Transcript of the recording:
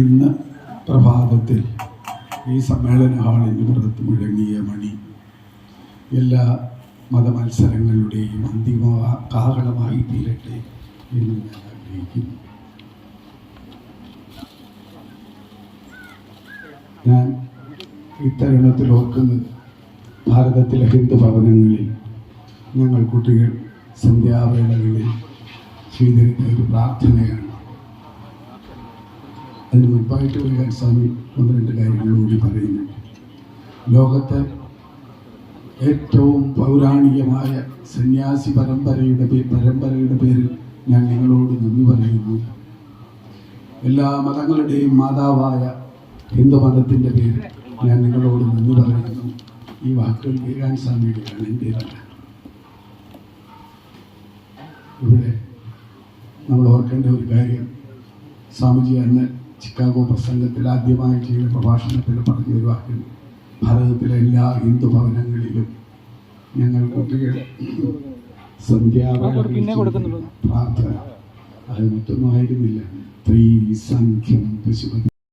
ഇന്ന് പ്രഭാതത്തിൽ ഈ സമ്മേളന ഹാളിന് പുറത്ത് മുഴങ്ങിയ മണി എല്ലാ മതമത്സരങ്ങളുടെയും അന്തിമ കാഹളമായി തീരട്ടെ എന്ന് ഞാൻ ആഗ്രഹിക്കുന്നു. ഞാൻ ഇത്തരുണത്തിൽ ഓർക്കുന്നത് ഭാരതത്തിലെ ഹിന്ദു ഭവനങ്ങളിൽ ഞങ്ങൾ കുട്ടികൾ സന്ധ്യാവേളകളിൽ സ്വീകരിക്കുന്ന ഒരു പ്രാർത്ഥനയാണ്. അതിന് മുൻപായിട്ട് വിവേകാനന്ദ സ്വാമി ഒന്ന് രണ്ട് കാര്യങ്ങൾ കൂടി പറയുന്നു. ലോകത്തെ ഏറ്റവും പൗരാണികമായ സന്യാസി പരമ്പരയുടെ പേരിൽ ഞാൻ നിങ്ങളോട് നന്ദി പറയുന്നു. എല്ലാ മതങ്ങളുടെയും മാതാവായ ഹിന്ദു മതത്തിൻ്റെ പേരിൽ ഞാൻ നിങ്ങളോട് നന്ദി പറയുന്നു. ഈ വാക്കുകൾ വിവേകാനന്ദ സ്വാമിയുടെയാണ്, എൻ്റേതല്ല. ഇവിടെ നമ്മൾ ഓർക്കേണ്ട ഒരു കാര്യം, സ്വാമിജി അന്ന് ചിക്കാഗോ പ്രസംഗത്തിൽ ആദ്യമായി ചെയ്ത പ്രഭാഷണത്തിൽ പറഞ്ഞ ഒരു വാക്കിൽ, ഭാരതത്തിലെ എല്ലാ ഹിന്ദു ഭവനങ്ങളിലും ഞങ്ങൾ കുട്ടികൾ സന്ധ്യാവേള പ്രാർത്ഥന, അത് മറ്റൊന്നും ആയിരുന്നില്ല. ത്രീ സംഖ്യം പശുപതി